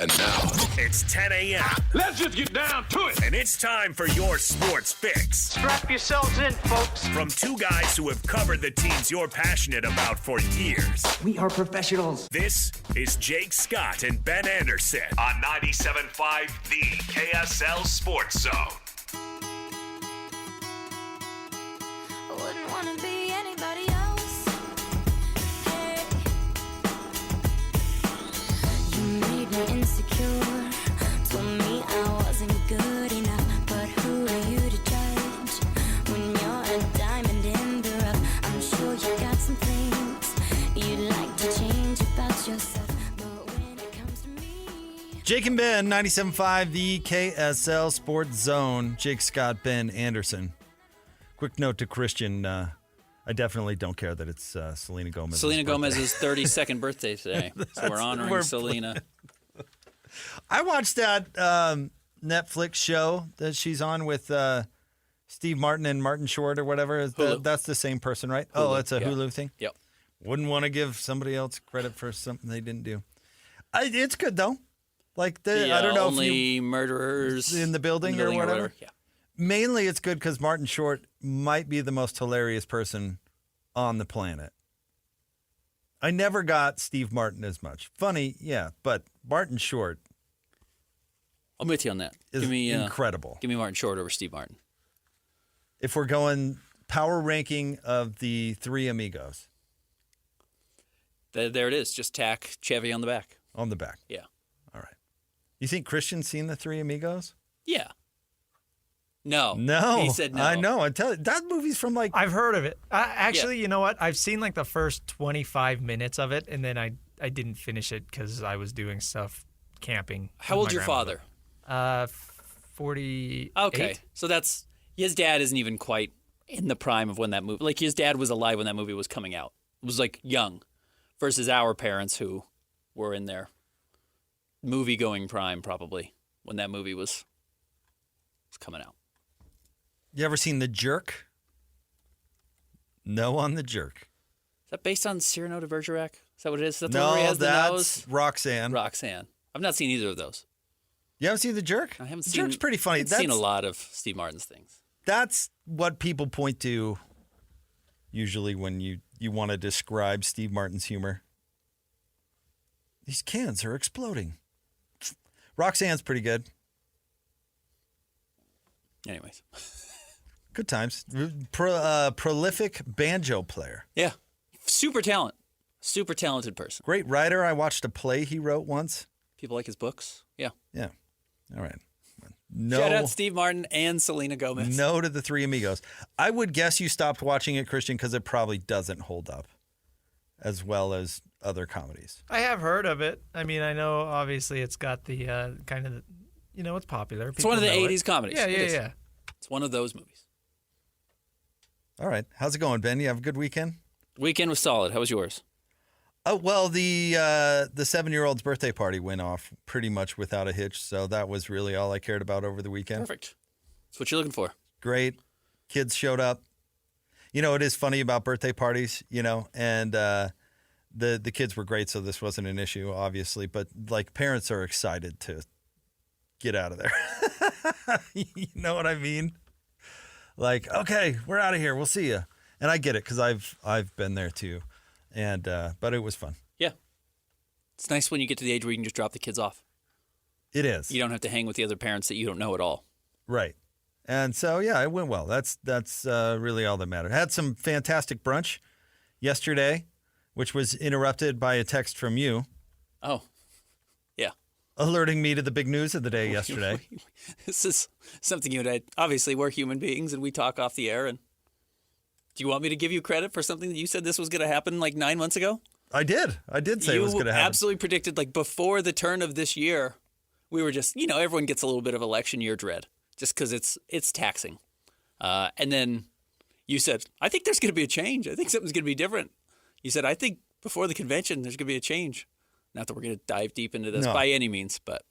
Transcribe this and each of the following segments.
And now, it's 10 a.m. Let's just get down to it. And it's time for your sports fix. Strap yourselves in, folks. From two guys who have covered the teams you're passionate about for years. We are professionals. This is Jake Scott and Ben Anderson on 97.5 The KSL Sports Zone. I wouldn't want to be anybody else. Hey. You made me insecure. Told me I wasn't good enough. But who are you to judge? When you're a diamond in the rough, I'm sure you got some things you'd like to change about yourself. But when it comes to me... Jake and Ben, 97.5 The KSL Sports Zone. Jake Scott, Ben Anderson. Quick note to Christian, I definitely don't care that it's Selena Gomez. Selena Gomez's 32nd birthday today, so we're honoring Selena. I watched that Netflix show that she's on with Steve Martin and Martin Short or whatever. That's the same person, right? Hulu. Oh, it's a Hulu thing? Yep. Wouldn't want to give somebody else credit for something they didn't do. It's good, though. Like, I don't know only murderers in the building or whatever. Yeah. Mainly it's good because Martin Short might be the most hilarious person on the planet. I never got Steve Martin as much. Funny, yeah, but Martin Short I'm with you on that. is incredible. Give me Martin Short over Steve Martin. If we're going power ranking of the three amigos. There it is. Just tack Chevy on the back. On the back. Yeah. All right. You think Christian's seen the three amigos? Yeah. No. He said no. I know. I tell you, that movie's from like... I've heard of it. Actually, You know what? I've seen like the first 25 minutes of it, and then I didn't finish it because I was doing stuff camping. How old's your father? 48. Okay. So his dad isn't even quite in the prime of when that movie... Like, his dad was alive when that movie was coming out. It was like young versus our parents who were in their movie-going prime probably when that movie was coming out. You ever seen The Jerk? No on The Jerk. Is that based on Cyrano de Bergerac? Is that what it is? Is that the No, one where he has the that's nose? Roxanne. Roxanne. I've not seen either of those. You haven't seen The Jerk? I haven't The seen. Jerk's pretty funny. I've seen a lot of Steve Martin's things. That's what people point to usually when you want to describe Steve Martin's humor. These cans are exploding. Roxanne's pretty good. Anyways. Good times. Prolific banjo player. Yeah. Super talented person. Great writer. I watched a play he wrote once. People like his books. Yeah. Yeah. All right. Shout out Steve Martin and Selena Gomez. No to the three amigos. I would guess you stopped watching it, Christian, because it probably doesn't hold up as well as other comedies. I have heard of it. I mean, I know obviously it's got the kind of, it's popular. It's one of the 80s comedies. Yeah. It's one of those movies. All right. How's it going, Ben? You have a good weekend? Weekend was solid. How was yours? Oh, well, the 7-year-old's birthday party went off pretty much without a hitch, so that was really all I cared about over the weekend. Perfect. That's what you're looking for. Great. Kids showed up. It is funny about birthday parties, and the kids were great, so this wasn't an issue, obviously, but like parents are excited to get out of there. You know what I mean? Like, okay, we're out of here. We'll see you. And I get it because I've been there too. And but it was fun. Yeah. It's nice when you get to the age where you can just drop the kids off. It is. You don't have to hang with the other parents that you don't know at all. Right. And so, yeah, it went well. That's really all that mattered. Had some fantastic brunch yesterday, which was interrupted by a text from you. Oh, yeah. Alerting me to the big news of the day yesterday. This is something you and I, obviously, we're human beings and we talk off the air. And do you want me to give you credit for something that you said this was going to happen like 9 months ago? I did. I did say it was going to happen. You absolutely predicted, like, before the turn of this year, we were just, everyone gets a little bit of election year dread just because it's taxing. And then you said, I think there's going to be a change. I think something's going to be different. You said, I think before the convention, there's going to be a change. Not that we're going to dive deep into this by any means, but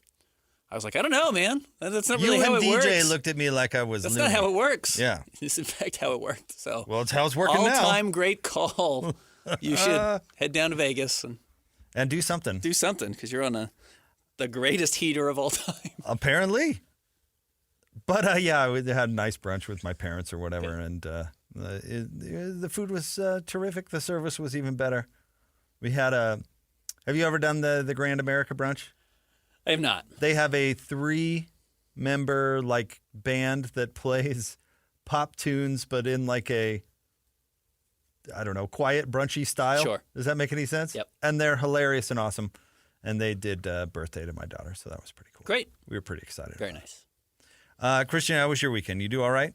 I was like, I don't know, man. That's not really how it works. You and DJ looked at me like I was That's not how it works. Yeah. It's in fact how it worked. So, well, it's how it's working now. All-time great call. You should head down to Vegas and do something. Do something because you're on the greatest heater of all time. Apparently. But yeah, we had a nice brunch with my parents or whatever, and the food was terrific. The service was even better. We had have you ever done the Grand America brunch? I have not. They have a 3-member like band that plays pop tunes, but in like a, I don't know, quiet brunchy style. Sure. Does that make any sense? Yep. And they're hilarious and awesome. And they did birthday to my daughter, so that was pretty cool. Great. We were pretty excited. Very nice. Christian, how was your weekend? You do all right?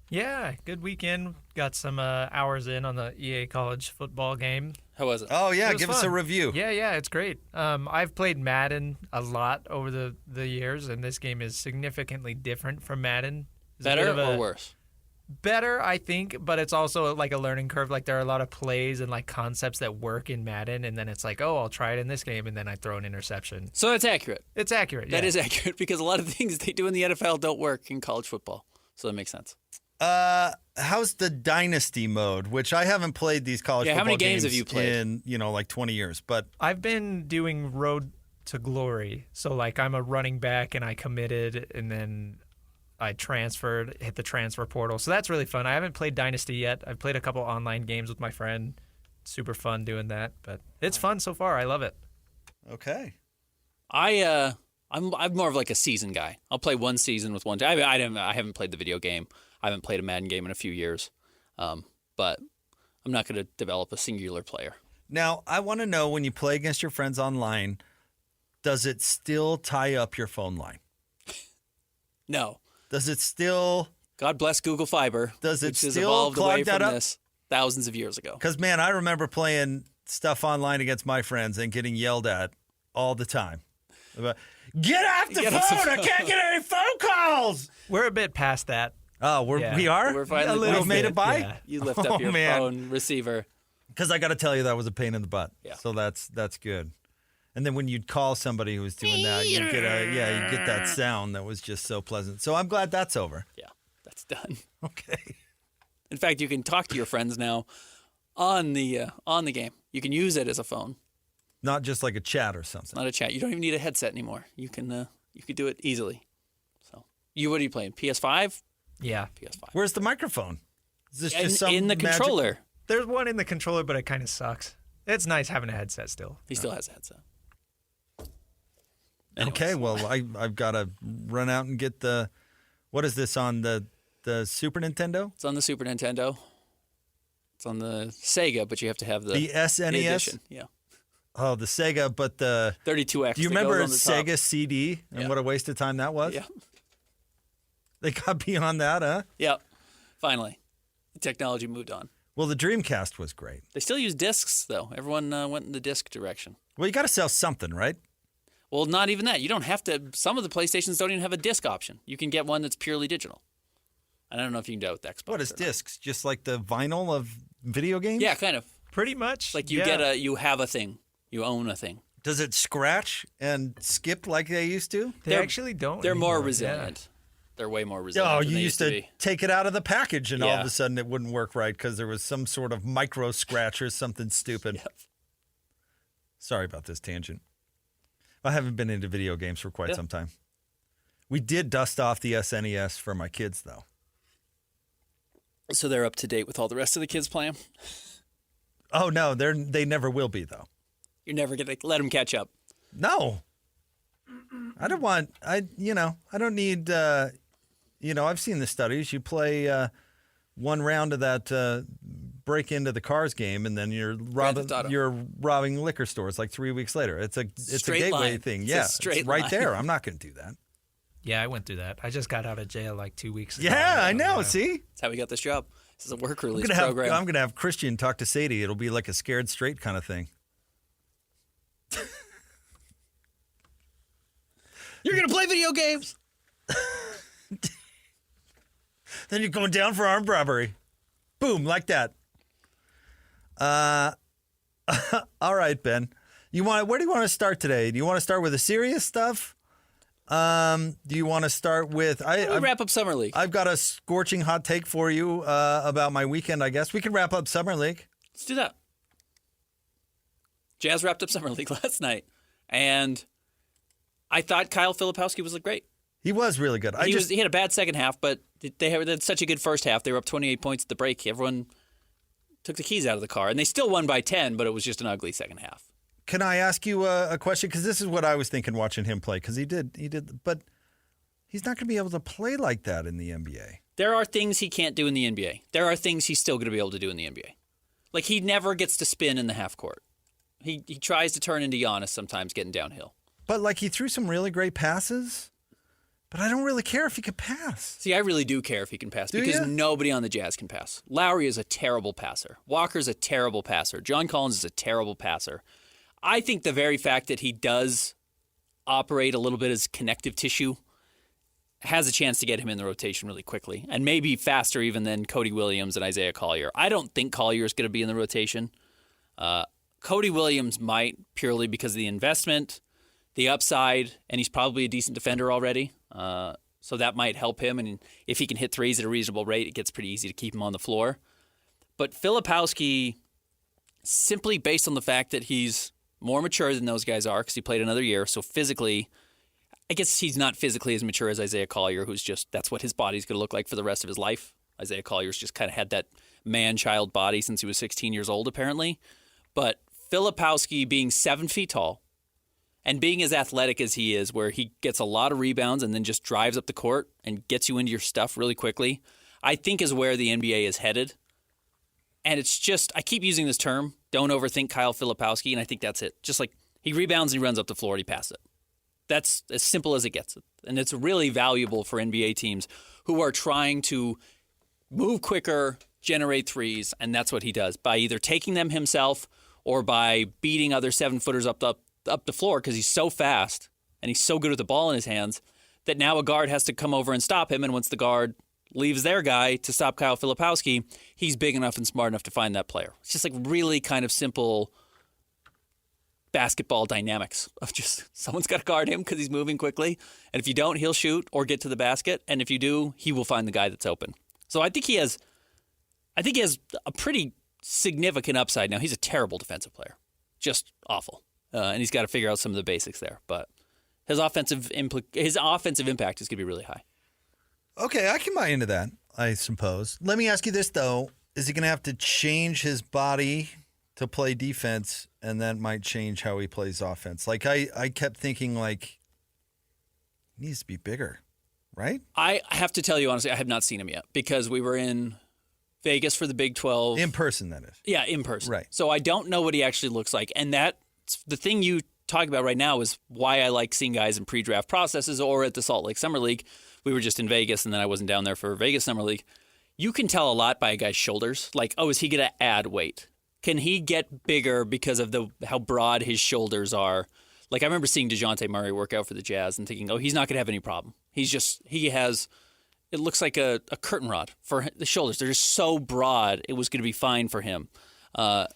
Yeah, good weekend. Got some hours in on the EA college football game. How was it? Oh, yeah. It was Give us a fun. review. Yeah, it's great. I've played Madden a lot over the years, and this game is significantly different from Madden. It's a bit Better of a- or worse? Better, I think, but it's also like a learning curve. Like there are a lot of plays and like concepts that work in Madden, and then it's like, oh, I'll try it in this game, and then I throw an interception. So it's accurate. It's accurate. That yeah. is accurate because a lot of things they do in the NFL don't work in college football. So that makes sense. How's the dynasty mode? Which I haven't played these college Yeah, football how many games have you played? in like 20 years. But I've been doing Road to Glory. So like I'm a running back and I committed and then I transferred, hit the transfer portal. So that's really fun. I haven't played Dynasty yet. I've played a couple online games with my friend. Super fun doing that, but it's fun so far. I love it. okay. I'm more of like a season guy. I'll play one season with one team. I haven't played the video game. I haven't played a Madden game in a few years. But I'm not going to develop a singular player. Now, I want to know, when you play against your friends online, does it still tie up your phone line? No. Does it still? God bless Google Fiber. Does it which has still evolved clog away that from up? this thousands of years ago. Because, man, I remember playing stuff online against my friends and getting yelled at all the time. About, get off the Get off the phone! I phone." can't get any phone calls! We're a bit past that. Oh, Yeah. we are? We're finally We've made it by? yeah. You lift up your phone receiver. Because I got to tell you, that was a pain in the butt. Yeah. So that's good. And then when you'd call somebody who was doing that, you get that sound that was just so pleasant. So I'm glad that's over. Yeah, that's done. Okay. In fact, you can talk to your friends now on the game. You can use it as a phone, Not just like a chat or something. not a chat. You don't even need a headset anymore. You can do it easily. So, what are you playing? PS5? Yeah. PS5. Where's the microphone? Is this just some In the magic- controller. There's one in the controller, but it kind of sucks. It's nice having a headset still. He still has a headset. Okay, Anyways. well, I've got to run out and get the, what is this on the Super Nintendo? It's on the Super Nintendo. It's on the Sega, but you have to have the SNES? edition. Yeah. Oh, the Sega, but the, 32X. do you that remember goes on the top. Sega CD and Yeah. what a waste of time that was? Yeah. They got beyond that, huh? Yeah. Finally. The technology moved on. Well, the Dreamcast was great. They still use discs, though. Everyone went in the disc direction. Well, you got to sell something, right? Well, not even that. You don't have to. Some of the PlayStations don't even have a disc option. You can get one that's purely digital. I don't know if you can do it with Xbox. What is or not. discs? Just like the vinyl of video games? Yeah, kind of. Pretty much. Like you yeah. you have a thing. You own a thing. Does it scratch and skip like they used to? They actually don't. They're more anymore. resilient. They're way more resilient. Oh, than you they used to to be. take it out of the package and all of Yeah. a sudden it wouldn't work right because there was some sort of micro scratch or something stupid. Yep. Sorry about this tangent. I haven't been into video games for quite Yeah. some time. We did dust off the SNES for my kids, though. So they're up to date with all the rest of the kids playing. Oh, no, they never will be, though. You're never gonna let them catch up. No. I don't need, I've seen the studies. You play one round of that break into the cars game, and then you're Theft Auto. robbing liquor stores like 3 weeks later. It's a Straight gateway line. thing. It's a Yeah, straight it's right line. there. I'm not going to do that. Yeah, I went through that. I just got out of jail like 2 weeks ago. Yeah, I know. Yeah. See, That's how we got this job. This is a work release I'm program. gonna have Christian talk to Sadie. It'll be like a scared straight kind of thing. You're gonna play video games. Then you're going down for armed robbery. Boom, like that. All right, Ben. Where do you want to start today? Do you want to start with the serious stuff? Do you want to start with? We wrap up Summer League. I've got a scorching hot take for you about my weekend. I guess we can wrap up Summer League. Let's do that. Jazz wrapped up Summer League last night, and I thought Kyle Filipowski was great. He was really good. He had a bad second half, but they had such a good first half. They were up 28 points at the break. Everyone took the keys out of the car, and they still won by 10, but it was just an ugly second half. Can I ask you a question? Because this is what I was thinking watching him play. Because he did, but he's not going to be able to play like that in the NBA. There are things he can't do in the NBA. There are things he's still going to be able to do in the NBA. Like, he never gets to spin in the half court. He tries to turn into Giannis sometimes getting downhill. But, like, he threw some really great passes, but I don't really care if he could pass. See, I really do care if he can pass because nobody on the Jazz can pass. Lowry is a terrible passer. Walker's a terrible passer. John Collins is a terrible passer. I think the very fact that he does operate a little bit as connective tissue has a chance to get him in the rotation really quickly, and maybe faster even than Cody Williams and Isaiah Collier. I don't think Collier is going to be in the rotation. Cody Williams might, purely because of the investment, the upside, and he's probably a decent defender already. So that might help him, and if he can hit threes at a reasonable rate, it gets pretty easy to keep him on the floor. But Filipowski, simply based on the fact that he's more mature than those guys are because he played another year, so physically, I guess he's not physically as mature as Isaiah Collier, who's just, that's what his body's going to look like for the rest of his life. Isaiah Collier's just kind of had that man-child body since he was 16 years old, apparently. But Filipowski being 7 feet tall and being as athletic as he is, where he gets a lot of rebounds and then just drives up the court and gets you into your stuff really quickly, I think is where the NBA is headed. And it's just, I keep using this term, don't overthink Kyle Filipowski, and I think that's it. Just like, he rebounds and he runs up the floor and he passes it. That's as simple as it gets. And it's really valuable for NBA teams who are trying to move quicker, generate threes, and that's what he does by either taking them himself or by beating other 7-footers up the floor because he's so fast and he's so good with the ball in his hands that now a guard has to come over and stop him. And once the guard leaves their guy to stop Kyle Filipowski, he's big enough and smart enough to find that player. It's just like really kind of simple basketball dynamics of just someone's got to guard him because he's moving quickly. And if you don't, he'll shoot or get to the basket. And if you do, he will find the guy that's open. So I think he has a pretty significant upside. Now, he's a terrible defensive player, just awful. And he's got to figure out some of the basics there. But his offensive impact is going to be really high. Okay, I can buy into that, I suppose. Let me ask you this, though. Is he going to have to change his body to play defense, and that might change how he plays offense? Like, I kept thinking, like, he needs to be bigger, right? I have to tell you, honestly, I have not seen him yet because we were in Vegas for the Big 12. In person, that is. Yeah, in person. Right. So I don't know what he actually looks like. And that's the thing you talk about right now is why I like seeing guys in pre-draft processes or at the Salt Lake Summer League. We were just in Vegas, and then I wasn't down there for Vegas Summer League. You can tell a lot by a guy's shoulders. Like, oh, is he going to add weight? Can he get bigger because of how broad his shoulders are? Like, I remember seeing DeJounte Murray work out for the Jazz and thinking, oh, he's not going to have any problem. He has, it looks like a curtain rod for the shoulders. They're just so broad, it was going to be fine for him. I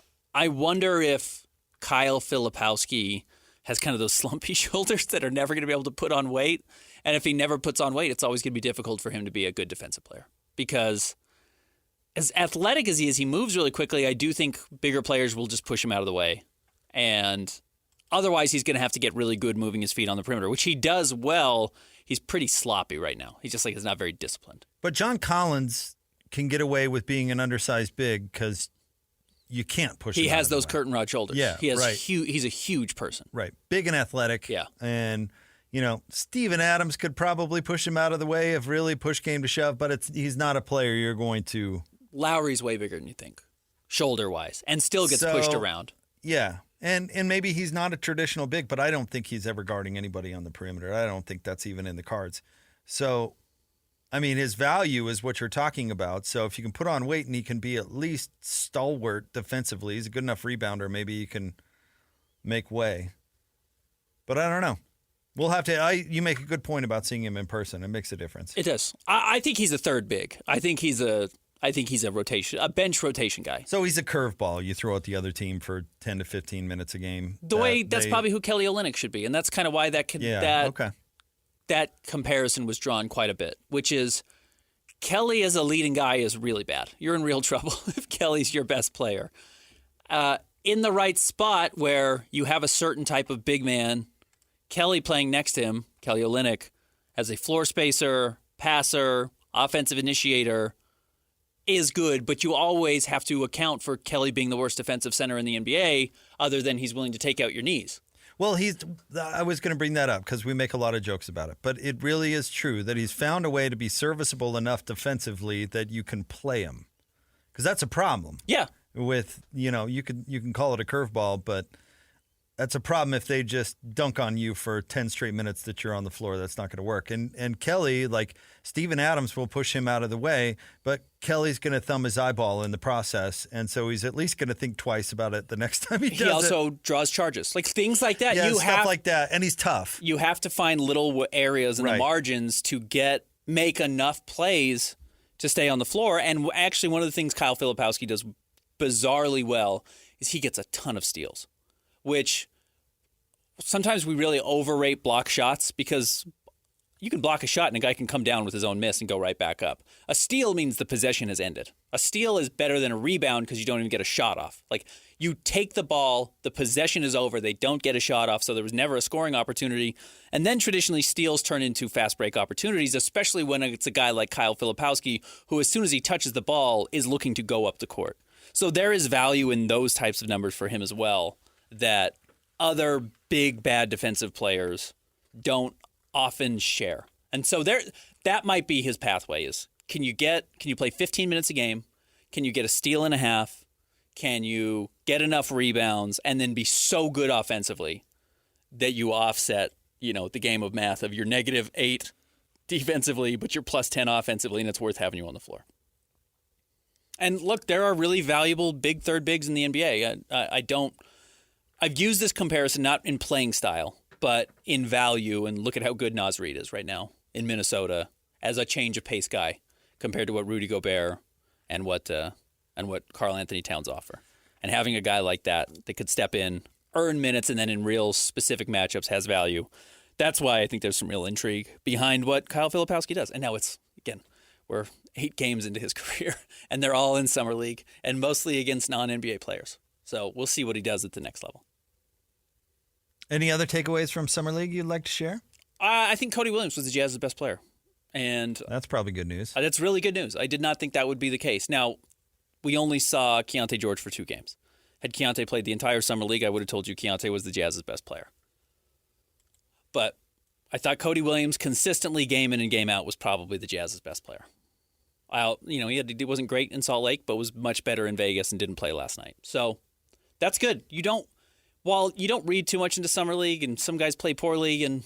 wonder if Kyle Filipowski has kind of those slumpy shoulders that are never going to be able to put on weight. And if he never puts on weight, it's always going to be difficult for him to be a good defensive player. Because as athletic as he is, he moves really quickly. I do think bigger players will just push him out of the way. And otherwise, he's going to have to get really good moving his feet on the perimeter, which he does well. He's pretty sloppy right now. He just is not very disciplined. But John Collins can get away with being an undersized big because you can't push him. He has those curtain rod shoulders. Yeah, he has right. He's a huge person. Right. Big and athletic. Yeah. And, Steven Adams could probably push him out of the way if really push came to shove, but he's not a player you're going to. Lowry's way bigger than you think, shoulder-wise, and still gets pushed around. Yeah. And maybe he's not a traditional big, but I don't think he's ever guarding anybody on the perimeter. I don't think that's even in the cards. So, I mean, his value is what you're talking about. So if you can put on weight and he can be at least stalwart defensively, he's a good enough rebounder, maybe you can make way. But I don't know. We'll have to. You make a good point about seeing him in person. It makes a difference. It does. I think he's a third big. I think he's a bench rotation guy. So he's a curveball. You throw at the other team for 10 to 15 minutes a game. That's probably who Kelly Olynyk should be, and that's kind of why that comparison was drawn quite a bit. Which is Kelly as a leading guy is really bad. You're in real trouble if Kelly's your best player. In the right spot where you have a certain type of big man, Kelly playing next to him, Kelly Olynyk, as a floor spacer, passer, offensive initiator, is good, but you always have to account for Kelly being the worst defensive center in the NBA, other than he's willing to take out your knees. Well, I was going to bring that up because we make a lot of jokes about it, but it really is true that he's found a way to be serviceable enough defensively that you can play him. Because that's a problem. Yeah. With, you can call it a curveball, but that's a problem if they just dunk on you for 10 straight minutes that you're on the floor. That's not going to work. And Kelly, like Steven Adams will push him out of the way, but Kelly's going to thumb his eyeball in the process. And so he's at least going to think twice about it the next time he does it. He also draws charges. Like things like that. Yeah, stuff like that. And he's tough. You have to find little areas in the margins to make enough plays to stay on the floor. And actually one of the things Kyle Filipowski does bizarrely well is he gets a ton of steals, which sometimes we really overrate block shots because you can block a shot and a guy can come down with his own miss and go right back up. A steal means the possession has ended. A steal is better than a rebound because you don't even get a shot off. Like you take the ball, the possession is over, they don't get a shot off, so there was never a scoring opportunity. And then traditionally steals turn into fast break opportunities, especially when it's a guy like Kyle Filipowski who as soon as he touches the ball is looking to go up the court. So there is value in those types of numbers for him as well that other big, bad defensive players don't often share. And so that might be his pathway is, can you play 15 minutes a game? Can you get a steal and a half? Can you get enough rebounds and then be so good offensively that you offset, the game of math of your -8 defensively, but you're +10 offensively, and it's worth having you on the floor. And look, there are really valuable big third bigs in the NBA. I've used this comparison not in playing style, but in value. And look at how good Naz Reid is right now in Minnesota as a change of pace guy compared to what Rudy Gobert and what Karl Anthony Towns offer. And having a guy like that could step in, earn minutes, and then in real specific matchups has value. That's why I think there's some real intrigue behind what Kyle Filipowski does. And now we're 8 games into his career, and they're all in Summer League, and mostly against non-NBA players. So we'll see what he does at the next level. Any other takeaways from Summer League you'd like to share? I think Cody Williams was the Jazz's best player. And that's probably good news. That's really good news. I did not think that would be the case. Now, we only saw Keontae George for 2 games. Had Keontae played the entire Summer League, I would have told you Keontae was the Jazz's best player. But I thought Cody Williams consistently game in and game out was probably the Jazz's best player. He wasn't great in Salt Lake, but was much better in Vegas and didn't play last night. So that's good. While you don't read too much into Summer League, and some guys play poorly, and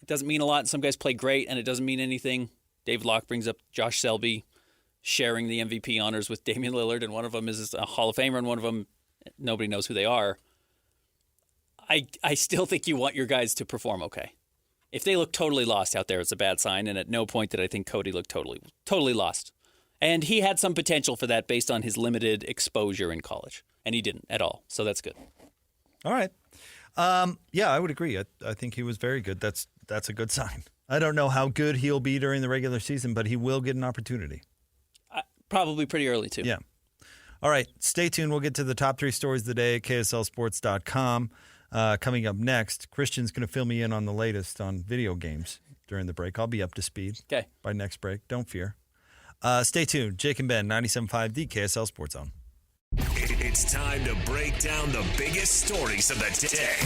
it doesn't mean a lot, and some guys play great, and it doesn't mean anything. David Locke brings up Josh Selby sharing the MVP honors with Damian Lillard, and one of them is a Hall of Famer, and one of them, nobody knows who they are. I still think you want your guys to perform okay. If they look totally lost out there, it's a bad sign, and at no point did I think Cody looked totally lost. And he had some potential for that based on his limited exposure in college, and he didn't at all, so that's good. All right. Yeah, I would agree. I think he was very good. That's a good sign. I don't know how good he'll be during the regular season, but he will get an opportunity. Probably pretty early, too. Yeah. All right. Stay tuned. We'll get to the top 3 stories of the day at KSLSports.com. Coming up next, Christian's going to fill me in on the latest on video games during the break. I'll be up to speed by next break. Don't fear. Stay tuned. Jake and Ben, 97.5, the KSL Sports Zone. It's time to break down the biggest stories of the day.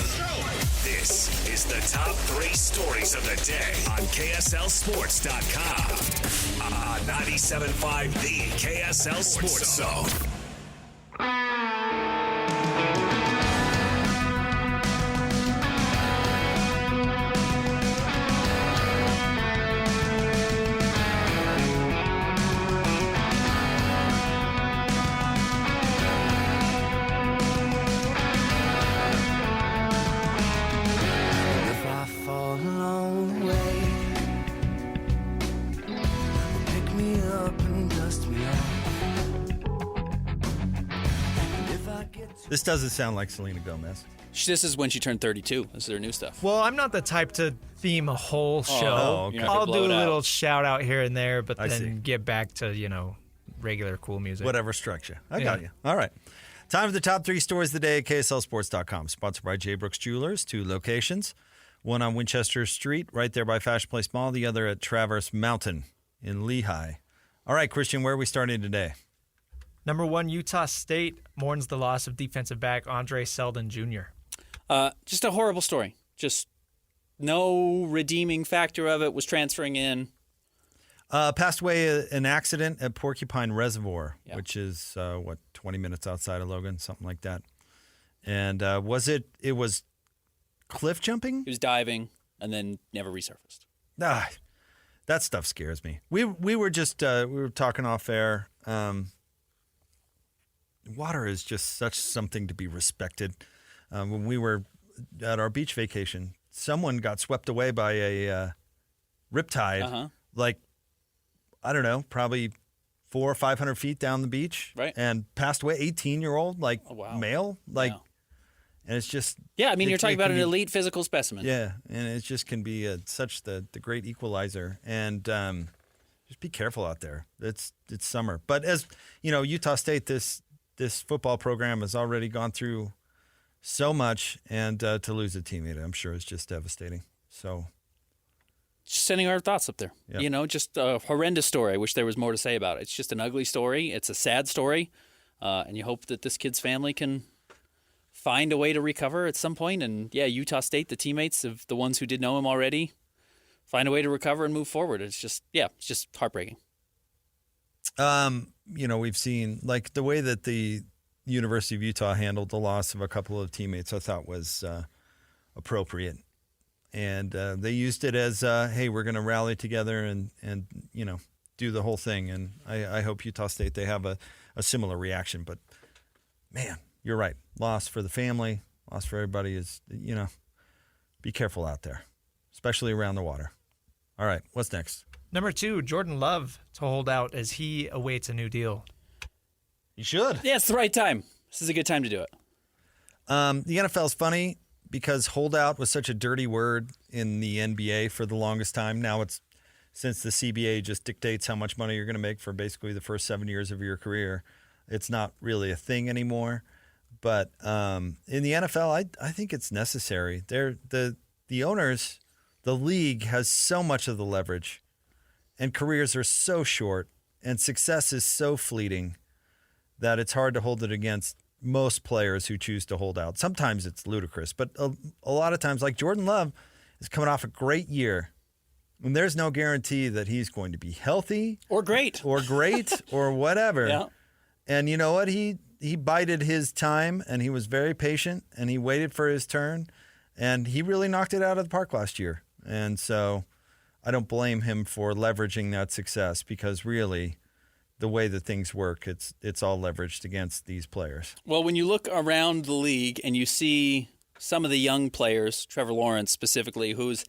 This is the top 3 stories of the day on KSLSports.com. 97.5, the KSL Sports Zone. This doesn't sound like Selena Gomez. This is when she turned 32. This is her new stuff. Well, I'm not the type to theme a whole show. Okay. I'll do a little shout out here and there, but then get back to, regular cool music. Whatever strikes you. I got you. All right. Time for the top 3 stories of the day at KSLSports.com. Sponsored by J. Brooks Jewelers, 2 locations. One on Winchester Street, right there by Fashion Place Mall. The other at Traverse Mountain in Lehigh. All right, Christian, where are we starting today? Number 1, Utah State mourns the loss of defensive back Andre Seldon Jr. Just a horrible story. Just no redeeming factor of it. Was transferring in. Passed away in an accident at Porcupine Reservoir, Yeah. which is, 20 minutes outside of Logan, something like that. And it was cliff jumping? He was diving and then never resurfaced. That stuff scares me. We were just, we were talking off air. Water is just such something to be respected. When we were at our beach vacation, someone got swept away by a riptide, like, I don't know, probably 400 or 500 feet down the beach, right? And passed away. 18-year-old, like, male, like, and it's just I mean, you're talking about an elite physical specimen. Yeah, and it just can be such the great equalizer, and just be careful out there. It's summer, but as you know, Utah State, this football program has already gone through so much, and to lose a teammate, I'm sure, is just devastating. So, just sending our thoughts up there. Yep. You know, just a horrendous story. I wish there was more to say about it. It's just an ugly story. It's a sad story, and you hope that this kid's family can find a way to recover at some point. And yeah, Utah State, the teammates of the ones who did know him already, find a way to recover and move forward. It's just heartbreaking. You know, we've seen like the way that the University of Utah handled the loss of a couple of teammates, I thought was appropriate. And they used it as, hey, we're going to rally together and you know, do the whole thing. And I hope Utah State, they have a similar reaction. But, man, you're right. Loss for the family, loss for everybody is, you know, be careful out there, especially around the water. All right, what's next? Number 2, Jordon Love to hold out as he awaits a new deal. You should. Yeah, it's the right time. This is a good time to do it. The NFL's funny because holdout was such a dirty word in the NBA for the longest time. Now it's, since the CBA just dictates how much money you're going to make for basically the first 7 years of your career, it's not really a thing anymore. But in the NFL, I think it's necessary. The owners, the league has so much of the leverage, and careers are so short, and success is so fleeting that it's hard to hold it against most players who choose to hold out. Sometimes it's ludicrous, but a lot of times, like Jordon Love is coming off a great year, and there's no guarantee that he's going to be healthy or great or whatever. Yeah. And you know what? He bided his time, and he was very patient, and he waited for his turn, and he really knocked it out of the park last year. And so I don't blame him for leveraging that success, because really the way that things work, it's all leveraged against these players. Well, when you look around the league and you see some of the young players, Trevor Lawrence specifically, who's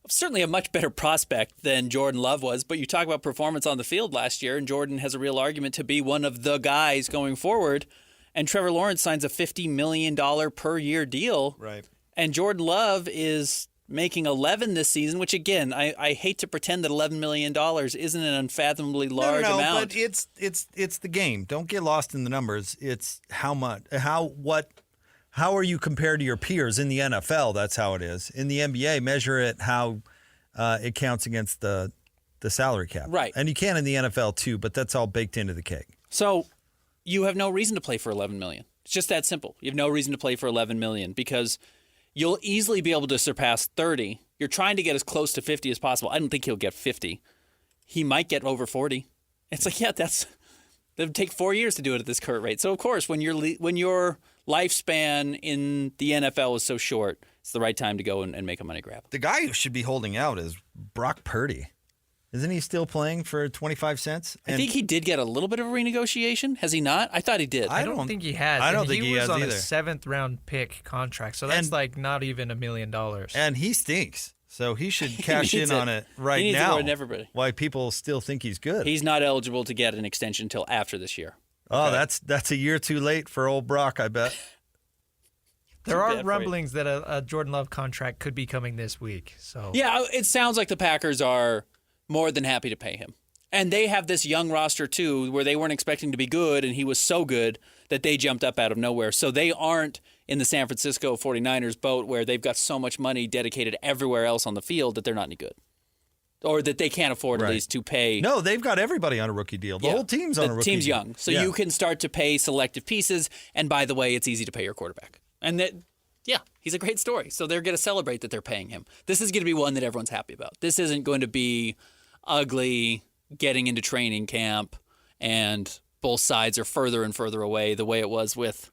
certainly a much better prospect than Jordon Love was, but you talk about performance on the field last year, and Jordon has a real argument to be one of the guys going forward, and Trevor Lawrence signs a $50 million per year deal. Right. And Jordon Love is making $11 this season, which again, I hate to pretend that $11 million isn't an unfathomably large amount. But it's the game. Don't get lost in the numbers. It's how much, how are you compared to your peers in the NFL? That's how it is. In the NBA, measure it how it counts against the salary cap. Right. And you can in the NFL too, but that's all baked into the cake. So you have no reason to play for $11 million. It's just that simple. You have no reason to play for $11 million because you'll easily be able to surpass 30. You're trying to get as close to 50 as possible. I don't think he'll get 50. He might get over 40. It's like, yeah, that would take 4 years to do it at this current rate. So of course, when your lifespan in the NFL is so short, it's the right time to go and make a money grab. The guy who should be holding out is Brock Purdy. Isn't he still playing for 25 cents? I think he did get a little bit of a renegotiation. Has he not? I thought he did. I don't think he has. I don't think he has was on either. a 7th-round pick contract, so that's like not even $1 million. And he stinks, so he should cash in on it right he needs now. More than everybody. Why people still think he's good? He's not eligible to get an extension until after this year. Oh, Okay. that's a year too late for old Brock, I bet. There are bad for rumblings that a Jordon Love contract could be coming this week. So Yeah, it sounds like the Packers are more than happy to pay him. And they have this young roster, too, where they weren't expecting to be good, and he was so good that they jumped up out of nowhere. So they aren't in the San Francisco 49ers boat where they've got so much money dedicated everywhere else on the field that they're not any good. Or that they can't afford at least to pay. No, they've got everybody on a rookie deal. The whole team's on a rookie deal. The team's young. So you can start to pay selective pieces. And by the way, it's easy to pay your quarterback. And that, he's a great story. So they're going to celebrate that they're paying him. This is going to be one that everyone's happy about. This isn't going to be ugly getting into training camp and both sides are further and further away the way it was with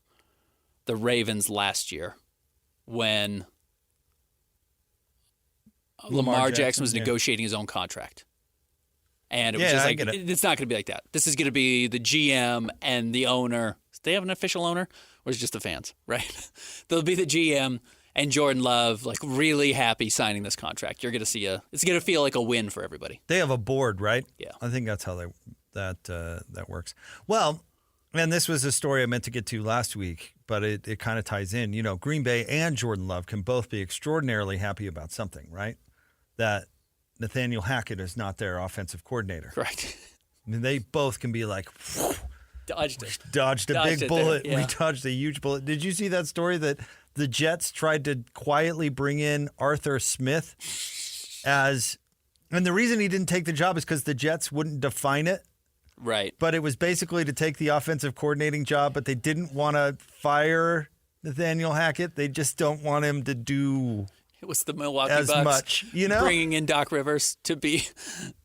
the Ravens last year when Lamar Jackson was negotiating his own contract. And it was just like, it's not going to be like that. This is going to be the GM and the owner. Do they have an official owner? Or is it just the fans, right? They'll be the GM and Jordon Love, like really happy signing this contract. You're going to see it's going to feel like a win for everybody. They have a board, right? Yeah. I think that's how that works. Well, and this was a story I meant to get to last week, but it kind of ties in. You know, Green Bay and Jordon Love can both be extraordinarily happy about something, right? That Nathaniel Hackett is not their offensive coordinator. Correct. I mean, they both can be like, Dodged a big bullet. There, yeah. We dodged a huge bullet. Did you see that story that the Jets tried to quietly bring in Arthur Smith and the reason he didn't take the job is because the Jets wouldn't define it. Right. But it was basically to take the offensive coordinating job, but they didn't want to fire Nathaniel Hackett. They just don't want him to do it was the Milwaukee as Bucks much, you know? Bringing in Doc Rivers to be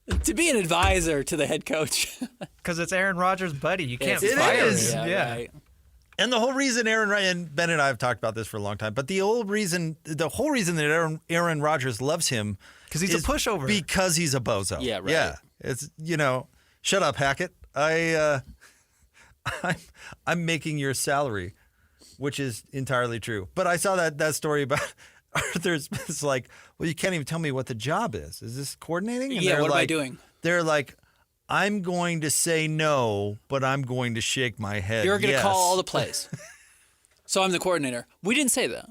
an advisor to the head coach. Because it's Aaron Rodgers' buddy. You can't It fire is. him. Yeah. Right. And the whole reason and Ben and I have talked about this for a long time, but the whole reason that Aaron Rodgers loves him because he's a pushover. Because he's a bozo. Yeah, right. Yeah. It's, shut up, Hackett. I'm making your salary, which is entirely true. But I saw that story about Arthur Smith's like, well, you can't even tell me what the job is. Is this coordinating? And what am I doing? They're like, I'm going to say no, but I'm going to shake my head. You're going to yes. call all the plays. So I'm the coordinator. We didn't say that.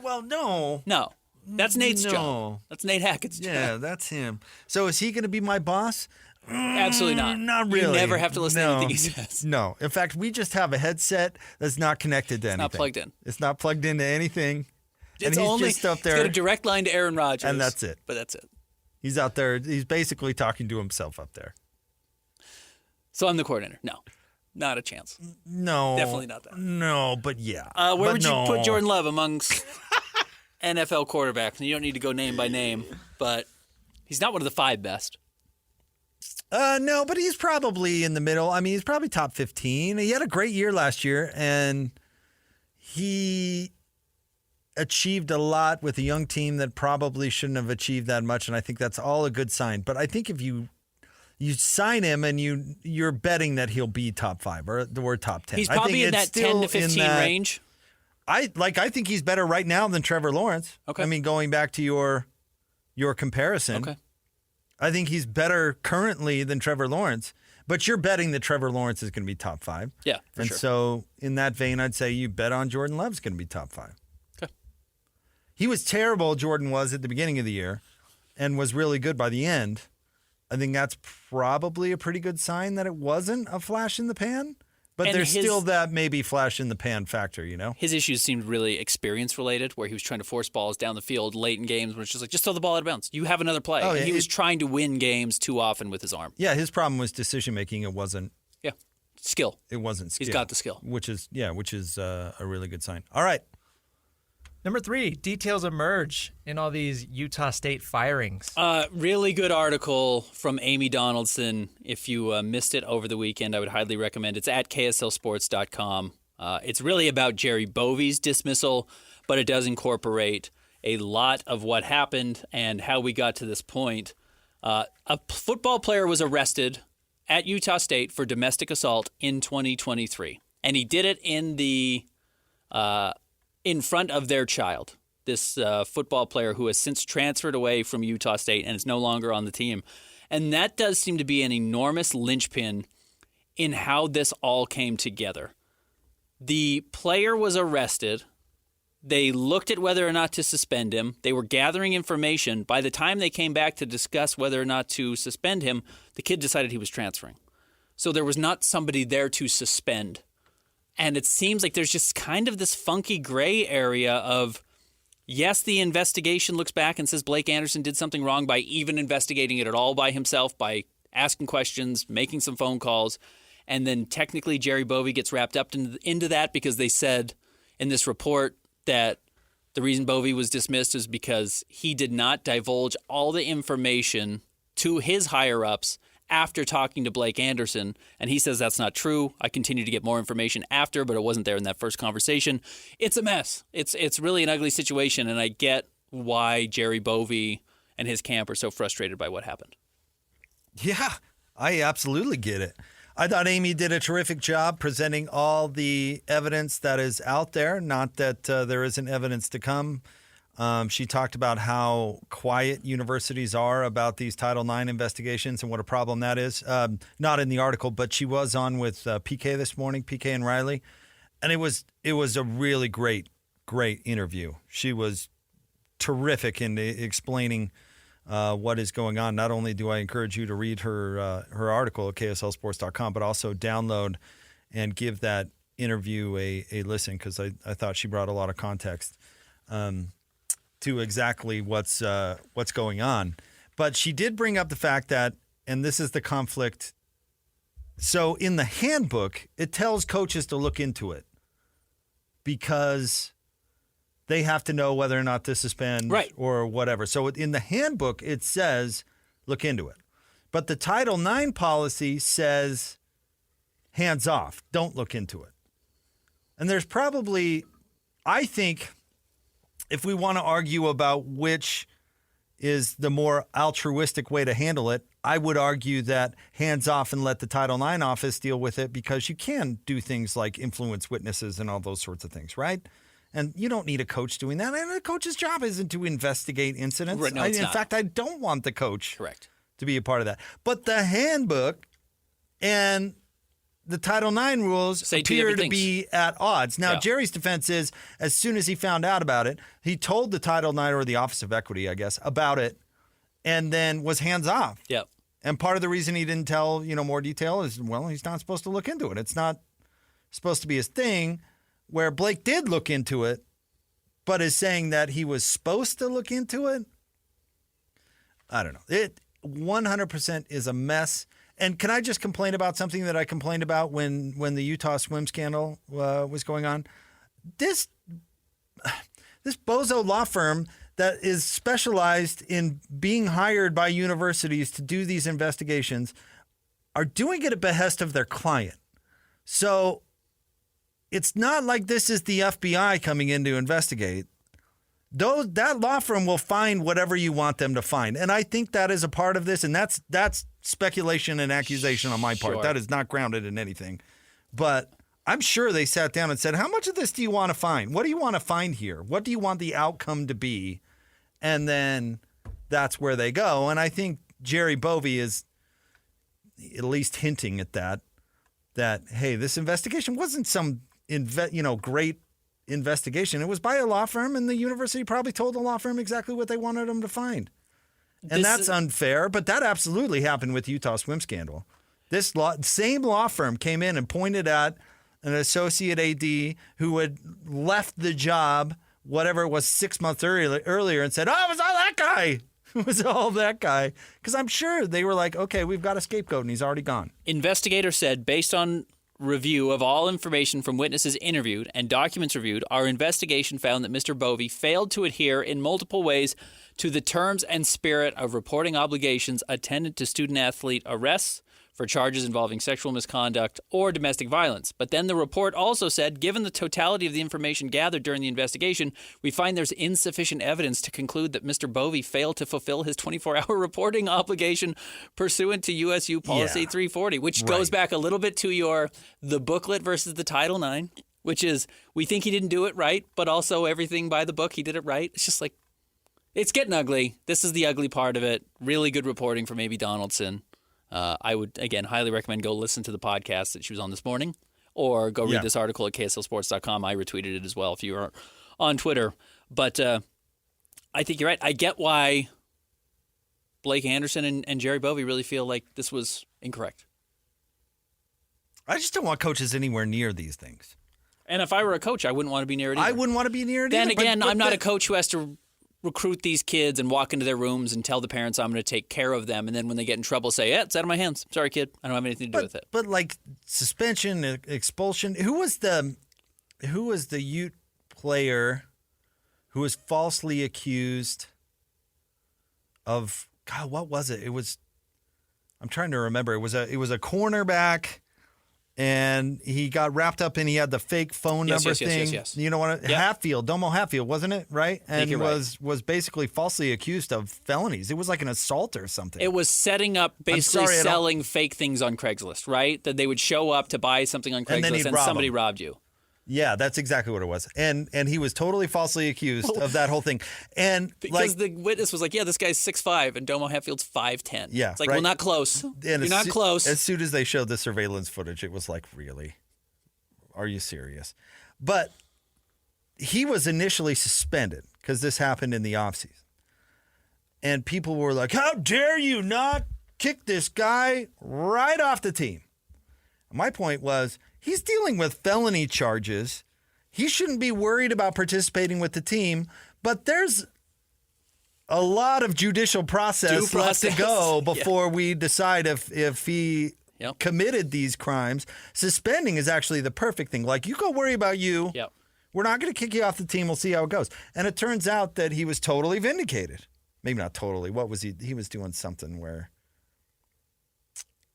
Well, no. No. That's Nate's job. That's Nate Hackett's job. Yeah, that's him. So is he going to be my boss? Absolutely not. Not really. You never have to listen to anything he says. No. In fact, we just have a headset that's not connected to anything. It's not plugged in. It's not plugged into anything. It's and he's only just up there. It's got a direct line to Aaron Rodgers. And that's it. But that's it. He's out there. He's basically talking to himself up there. So I'm the coordinator. No. Not a chance. No. Definitely not that. No, but yeah. Where would you put Jordon Love amongst NFL quarterbacks? And you don't need to go name by name, but he's not one of the 5 best. No, but he's probably in the middle. I mean, he's probably top 15. He had a great year last year, and he achieved a lot with a young team that probably shouldn't have achieved that much, and I think that's all a good sign. But I think if you sign him and you're betting that he'll be top 5 or top 10. He's probably in that 10 to 15 range. I think he's better right now than Trevor Lawrence. Okay. I mean, going back to your comparison. Okay. I think he's better currently than Trevor Lawrence, but you're betting that Trevor Lawrence is going to be top 5. Yeah, for sure. So in that vein, I'd say you bet on Jordon Love's going to be top 5. Okay. He was terrible, Jordan was, at the beginning of the year and was really good by the end. I think that's probably a pretty good sign that it wasn't a flash in the pan, but there's still that maybe flash in the pan factor, His issues seemed really experience related, where he was trying to force balls down the field late in games when it's just like, just throw the ball out of bounds. You have another play. Oh, yeah, and he was trying to win games too often with his arm. Yeah, his problem was decision making. It wasn't. Yeah, skill. It wasn't skill. He's got the skill, which is a really good sign. All right. Number 3, details emerge in all these Utah State firings. Really good article from Amy Donaldson. If you missed it over the weekend, I would highly recommend it. It's at KSLSports.com. It's really about Jerry Bovey's dismissal, but it does incorporate a lot of what happened and how we got to this point. A football player was arrested at Utah State for domestic assault in 2023, and he did it in front of their child, this football player who has since transferred away from Utah State and is no longer on the team. And that does seem to be an enormous linchpin in how this all came together. The player was arrested. They looked at whether or not to suspend him. They were gathering information. By the time they came back to discuss whether or not to suspend him, the kid decided he was transferring. So there was not somebody there to suspend. And it seems like there's just kind of this funky gray area of, yes, the investigation looks back and says Blake Anderson did something wrong by even investigating it at all by himself, by asking questions, making some phone calls. And then technically Jerry Bovee gets wrapped up into that because they said in this report that the reason Bovee was dismissed is because he did not divulge all the information to his higher-ups after talking to Blake Anderson. And he says that's not true. I continued to get more information after, but it wasn't there in that first conversation. It's a mess. It's really an ugly situation, and I get why Jerry Bovee and his camp are so frustrated by what happened. Yeah, I absolutely get it. I thought Amy did a terrific job presenting all the evidence that is out there, not that there isn't evidence to come. She talked about how quiet universities are about these Title IX investigations and what a problem that is. Not in the article, but she was on with PK this morning, PK and Riley, and it was a really great interview. She was terrific in explaining what is going on. Not only do I encourage you to read her article at kslsports.com, but also download and give that interview a listen, because I thought she brought a lot of context to exactly what's going on. But she did bring up the fact that, and this is the conflict. So in the handbook, it tells coaches to look into it because they have to know whether or not to suspend or whatever. So in the handbook, it says, look into it. But the Title IX policy says, hands off, don't look into it. And there's probably, I think, if we want to argue about which is the more altruistic way to handle it, I would argue that hands off and let the Title IX office deal with it, because you can do things like influence witnesses and all those sorts of things, right? And you don't need a coach doing that. And a coach's job isn't to investigate incidents. Right, no, it's in not. fact, I don't want the coach Correct. to be a part of that. But the handbook and the Title IX rules appear to be at odds. Now, Jerry's defense is, as soon as he found out about it, he told the Title IX, or the Office of Equity, I guess, about it, and then was hands off. Yep. And part of the reason he didn't tell, more detail is, well, he's not supposed to look into it. It's not supposed to be his thing. Where Blake did look into it, but is saying that he was supposed to look into it. I don't know. It 100% is a mess. And can I just complain about something that I complained about when the Utah swim scandal was going on? This bozo law firm that is specialized in being hired by universities to do these investigations are doing it at behest of their client. So it's not like this is the FBI coming in to investigate. That law firm will find whatever you want them to find. And I think that is a part of this. And that's speculation and accusation on my part. Sure. That is not grounded in anything. But I'm sure they sat down and said, how much of this do you want to find? What do you want to find here? What do you want the outcome to be? And then that's where they go. And I think Jerry Bovee is at least hinting at that, hey, this investigation wasn't some great investigation. It was by a law firm, and the university probably told the law firm exactly what they wanted them to find. And that's unfair, but that absolutely happened with the Utah swim scandal. This same law firm came in and pointed at an associate AD who had left the job, whatever it was, 6 months earlier, and said, oh, it was all that guy. It was all that guy. Because I'm sure they were like, okay, we've got a scapegoat, and he's already gone. Investigator said, based on review of all information from witnesses interviewed and documents reviewed, our investigation found that Mr. Bovee failed to adhere in multiple ways to the terms and spirit of reporting obligations attendant to student-athlete arrests for charges involving sexual misconduct or domestic violence. But then the report also said, given the totality of the information gathered during the investigation, we find there's insufficient evidence to conclude that Mr. Bovee failed to fulfill his 24-hour reporting obligation pursuant to USU Policy 340, which goes back a little bit to the booklet versus the Title IX, which is, we think he didn't do it right, but also everything by the book, he did it right. It's just like, it's getting ugly. This is the ugly part of it. Really good reporting from Amy Donaldson. I would, again, highly recommend go listen to the podcast that she was on this morning, or go read this article at kslsports.com. I retweeted it as well if you are on Twitter. But I think you're right. I get why Blake Anderson and Jerry Bovee really feel like this was incorrect. I just don't want coaches anywhere near these things. And if I were a coach, I wouldn't want to be near it either. I wouldn't want to be near it Then either. again, I'm not a coach who has to recruit these kids and walk into their rooms and tell the parents I'm going to take care of them. And then when they get in trouble, say, it's out of my hands. Sorry, kid. I don't have anything to do with it. But like suspension, expulsion. Who was the Ute player who was falsely accused of, God, what was it? I'm trying to remember. It was a cornerback. And he got wrapped up in, he had the fake phone number thing. Yes. You know what? Yep. Hatfield, Domo Hatfield, wasn't it? Right? And you're was basically falsely accused of felonies. It was like an assault or something. It was setting up, basically selling fake things on Craigslist, right? That they would show up to buy something on Craigslist and somebody robbed you. Yeah, that's exactly what it was. And he was totally falsely accused of that whole thing. And because the witness was like, this guy's 6'5", and Domo Hatfield's 5'10". Yeah, it's like, right? well, not close. You're not close. As soon as they showed the surveillance footage, it was like, really? Are you serious? But he was initially suspended because this happened in the offseason. And people were like, how dare you not kick this guy right off the team? My point was, he's dealing with felony charges. He shouldn't be worried about participating with the team, but there's a lot of judicial process left to go before we decide if he committed these crimes. Suspending is actually the perfect thing. Like, you go worry about you. Yep. We're not going to kick you off the team. We'll see how it goes. And it turns out that he was totally vindicated. Maybe not totally. What was he? He was doing something where...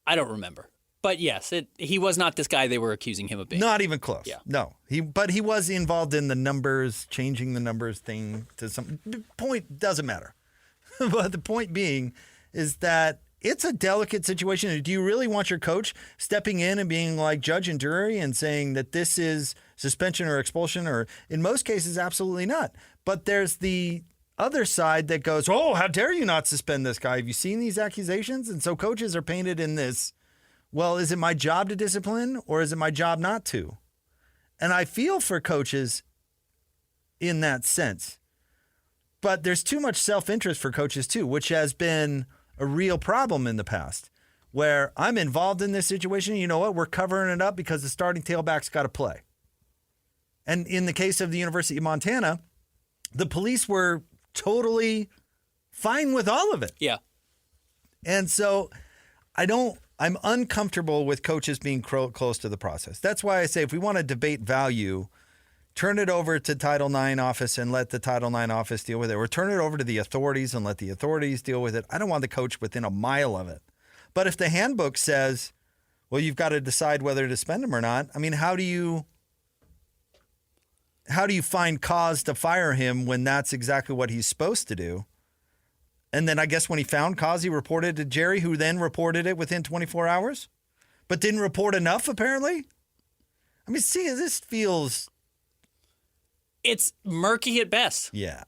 I don't remember. But yes, he was not this guy they were accusing him of being. Not even close. Yeah. No. But he was involved in the numbers, changing the numbers thing to some... The point doesn't matter. But the point being is that it's a delicate situation. Do you really want your coach stepping in and being like judge and jury and saying that this is suspension or expulsion? Or in most cases, absolutely not. But there's the other side that goes, oh, how dare you not suspend this guy? Have you seen these accusations? And so coaches are painted in this, well, is it my job to discipline or is it my job not to? And I feel for coaches in that sense. But there's too much self-interest for coaches too, which has been a real problem in the past, where I'm involved in this situation. You know what? We're covering it up because the starting tailback's got to play. And in the case of the University of Montana, the police were totally fine with all of it. Yeah. And so I'm uncomfortable with coaches being close to the process. That's why I say if we want to debate value, turn it over to Title IX office and let the Title IX office deal with it. Or turn it over to the authorities and let the authorities deal with it. I don't want the coach within a mile of it. But if the handbook says, well, you've got to decide whether to suspend him or not, I mean, how do you find cause to fire him when that's exactly what he's supposed to do? And then I guess when he found cause, he reported to Jerry, who then reported it within 24 hours, but didn't report enough, apparently. I mean, see, this feels... It's murky at best. Yeah.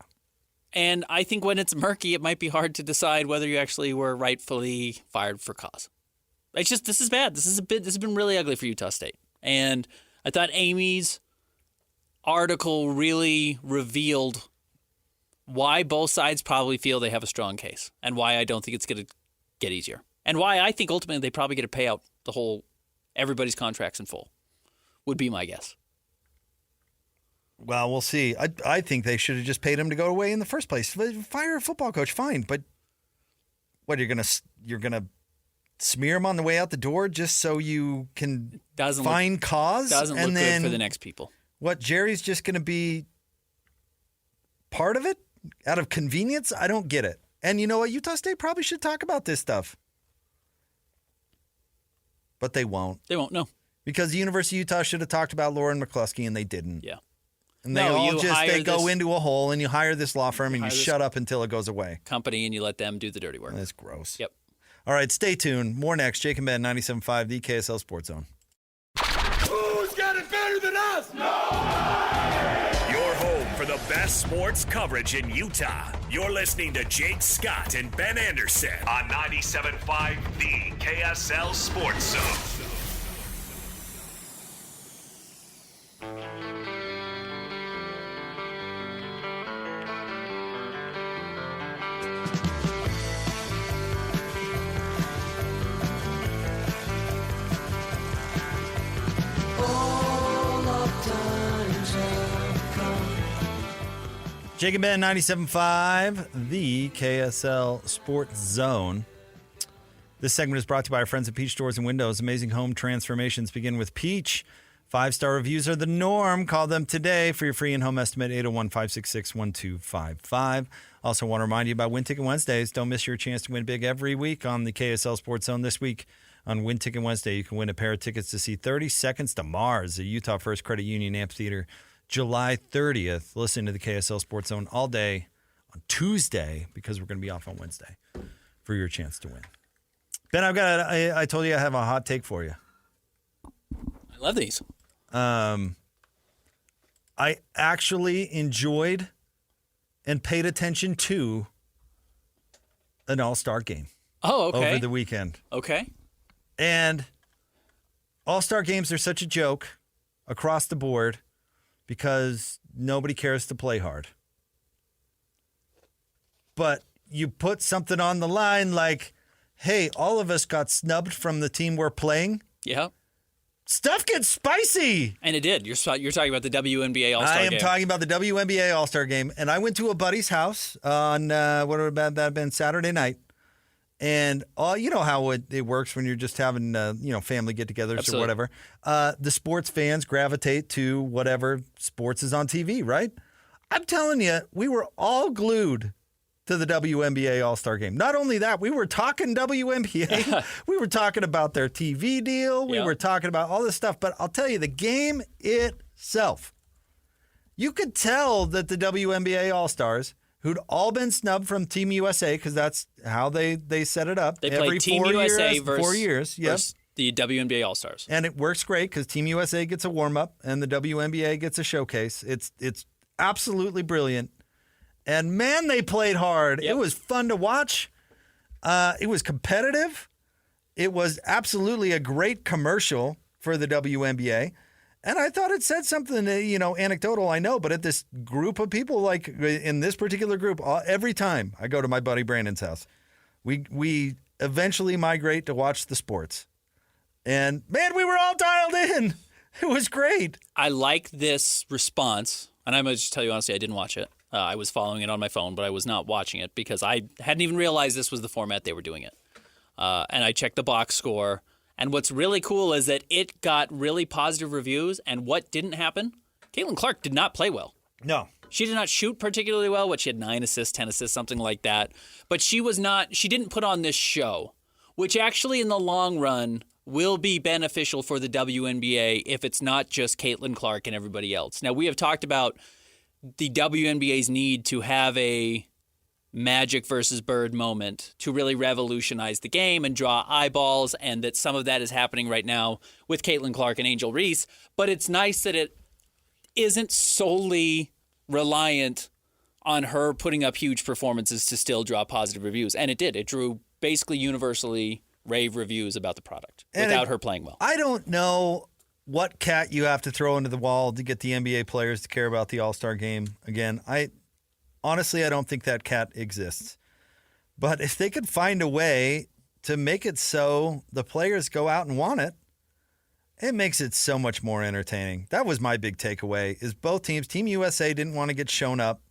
And I think when it's murky, it might be hard to decide whether you actually were rightfully fired for cause. It's just, this is bad. This has been really ugly for Utah State. And I thought Amy's article really revealed why both sides probably feel they have a strong case and why I don't think it's going to get easier. And why I think ultimately they probably get to pay out everybody's contracts in full, would be my guess. Well, we'll see. I think they should have just paid him to go away in the first place. Fire a football coach, fine, but what, you're gonna smear him on the way out the door just so you can find cause? Doesn't look good for the next people. What, Jerry's just gonna be part of it out of convenience? I don't get it. And you know what? Utah State probably should talk about this stuff, but they won't. They won't. No, because the University of Utah should have talked about Lauren McCluskey, and they didn't. Yeah. And they go into a hole, and you hire this law firm, and you shut up until it goes away. Company, and you let them do the dirty work. That's gross. Yep. All right, stay tuned. More next. Jake and Ben, 97.5, the KSL Sports Zone. Who's got it better than us? No! Your home for the best sports coverage in Utah. You're listening to Jake Scott and Ben Anderson on 97.5, the KSL Sports Zone. All of time. Jake and Ben, 97.5, the KSL Sports Zone. This segment is brought to you by our friends at Peach Doors and Windows. Amazing home transformations begin with Peach. 5-star reviews are the norm. Call them today for your free in-home estimate, 801-566-1255. Also want to remind you about Win Ticket Wednesdays. Don't miss your chance to win big every week on the KSL Sports Zone. This week on Win Ticket Wednesday, you can win a pair of tickets to see 30 Seconds to Mars, a Utah First Credit Union Amphitheater, July 30th. Listen to the KSL Sports Zone all day on Tuesday because we're going to be off on Wednesday for your chance to win. Ben, I told you I have a hot take for you. I love these. I actually enjoyed and paid attention to an all-star game. Oh, okay. Over the weekend. Okay. And all-star games are such a joke across the board because nobody cares to play hard. But you put something on the line like, hey, all of us got snubbed from the team we're playing. Yeah. Stuff gets spicy. And it did. You're talking about the WNBA All Star Game. I am talking about the WNBA All Star Game. And I went to a buddy's house on, what would that have been, Saturday night. And you know how it works when you're just having, family get-togethers Absolutely. or whatever. The sports fans gravitate to whatever sports is on TV, right? I'm telling you, we were all glued to the WNBA All-Star Game. Not only that, we were talking WNBA. We were talking about their TV deal. We were talking about all this stuff. But I'll tell you, the game itself, you could tell that the WNBA All-Stars, who'd all been snubbed from Team USA, because that's how they set it up. They every played Team 4 USA years, versus 4 years. Yep. versus the WNBA All Stars. And it works great because Team USA gets a warm-up and the WNBA gets a showcase. It's absolutely brilliant. And, man, they played hard. Yep. It was fun to watch. It was competitive. It was absolutely a great commercial for the WNBA. And I thought it said something, anecdotal, I know, but at this group of people, like in this particular group, every time I go to my buddy Brandon's house, we eventually migrate to watch the sports. And, man, we were all dialed in. It was great. I like this response. And I'm going to just tell you honestly, I didn't watch it. I was following it on my phone, but I was not watching it because I hadn't even realized this was the format they were doing it. And I checked the box score. And what's really cool is that it got really positive reviews. And what didn't happen? Caitlin Clark did not play well. No. She did not shoot particularly well. She had 9 assists, 10 assists, something like that. But she didn't put on this show, which actually in the long run will be beneficial for the WNBA if it's not just Caitlin Clark and everybody else. Now, we have talked about the WNBA's need to have a Magic versus Bird moment to really revolutionize the game and draw eyeballs, and that some of that is happening right now with Caitlin Clark and Angel Reese. But it's nice that it isn't solely reliant on her putting up huge performances to still draw positive reviews. And it did. It drew basically universally rave reviews about the product without her playing well. I don't know what cat you have to throw into the wall to get the NBA players to care about the All-Star game again. Honestly, I don't think that cat exists. But if they could find a way to make it so the players go out and want it, it makes it so much more entertaining. That was my big takeaway, is both teams. Team USA didn't want to get shown up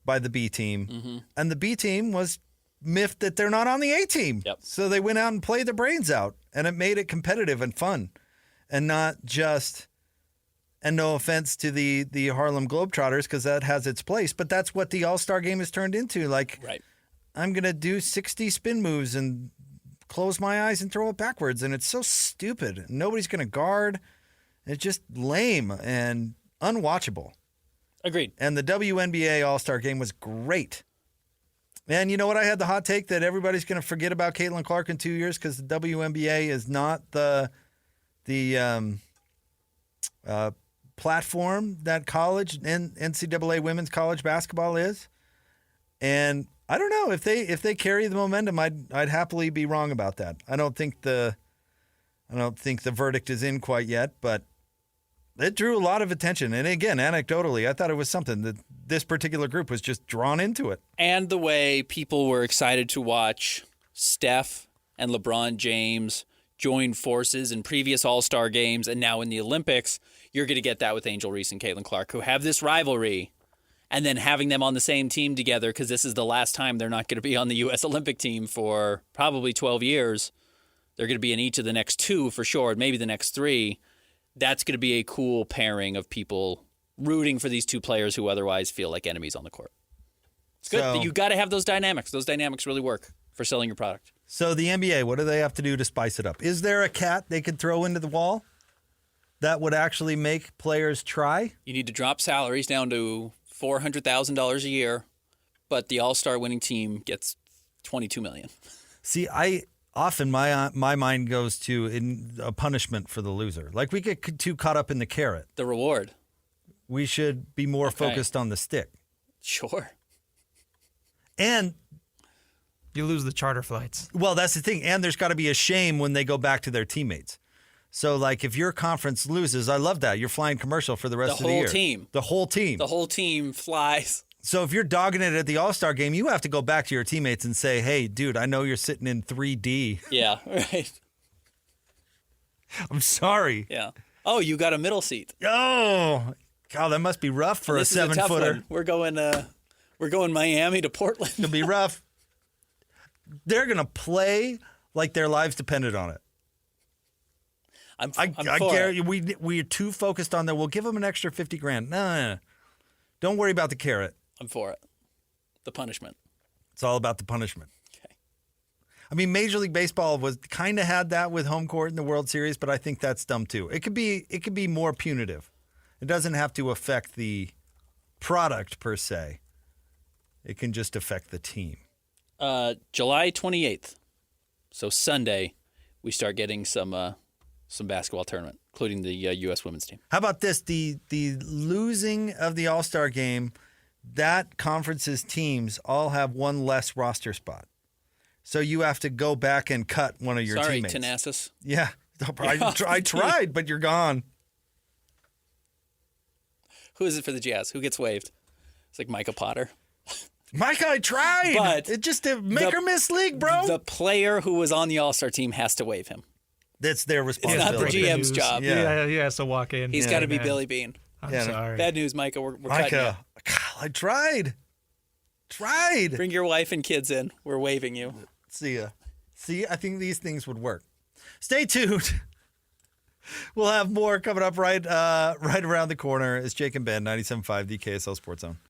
by the B team. Mm-hmm. And the B team was miffed that they're not on the A team. Yep. So they went out and played their brains out. And it made it competitive and fun. And not just, and no offense to the Harlem Globetrotters, because that has its place, but that's what the All-Star game has turned into. Like, right. I'm going to do 60 spin moves and close my eyes and throw it backwards, and it's so stupid. Nobody's going to guard. It's just lame and unwatchable. Agreed. And the WNBA All-Star game was great. And you know what? I had the hot take that everybody's going to forget about Caitlin Clark in 2 years because the WNBA is not the platform that college and NCAA women's college basketball is. And I don't know if they carry the momentum, I'd happily be wrong about that. I don't think the verdict is in quite yet, but it drew a lot of attention. And again, anecdotally, I thought it was something that this particular group was just drawn into it. And the way people were excited to watch Steph and LeBron James join forces in previous All-Star games and now in the Olympics, you're going to get that with Angel Reese and Caitlin Clark, who have this rivalry. and then having them on the same team together, because this is the last time they're not going to be on the U.S. Olympic team for probably 12 years. They're going to be in each of the next 2 for sure, maybe the next 3. That's going to be a cool pairing of people rooting for these 2 players who otherwise feel like enemies on the court. It's good. So- You got to have those dynamics. Those dynamics really work for selling your product. So the NBA, what do they have to do to spice it up? Is there a cat they could throw into the wall that would actually make players try? You need to drop salaries down to $400,000 a year, but the All-Star winning team gets $22 million. See, I often my mind goes to a punishment for the loser. Like we get too caught up in the carrot. The reward. We should be more focused on the stick. Sure. And You lose the charter flights. well, that's the thing. And there's got to be a shame when they go back to their teammates. So, like, if your conference loses, I love that. You're flying commercial for the rest of the year. Team. The whole team. The whole team flies. So if you're dogging it at the All-Star game, you have to go back to your teammates and say, hey, dude, I know you're sitting in 3D. Yeah, right. I'm sorry. Yeah. Oh, you got a middle seat. Oh, God, that must be rough for This a is a tough 7-footer. one. We're going Miami to Portland. It'll be rough. They're going to play like their lives depended on it. I'm I for guarantee it. we're too focused on that. We'll give them an extra $50,000. No. Don't worry about the carrot. I'm for it. The punishment. It's all about the punishment. Okay. I mean, Major League Baseball was kind of had that with home court in the World Series, but I think that's dumb too. It could be more punitive. It doesn't have to affect the product per se. It can just affect the team. July 28th, so Sunday, we start getting some basketball tournament, including the U.S. women's team. How about this? The losing of the All-Star game, that conference's teams all have one less roster spot. So you have to go back and cut one of your Sorry, teammates. Thanasis. Yeah. I tried, but you're gone. Who is it for the Jazz? Who gets waived? It's like Micah Potter. Mike, I tried. But it's just a make or miss league, bro. The player who was on the All-Star team has to waive him. That's their It's not the responsibility. GM's News. job. Yeah. He has to walk in. He's got to be Billy Bean. I'm Yeah, sorry. Bad news, Micah. We're cutting you. Micah, God, I tried. Bring your wife and kids in. We're waiving you. See ya. See, I think these things would work. Stay tuned. We'll have more coming up right around the corner. It's Jake and Ben, 97.5, the KSL Sports Zone.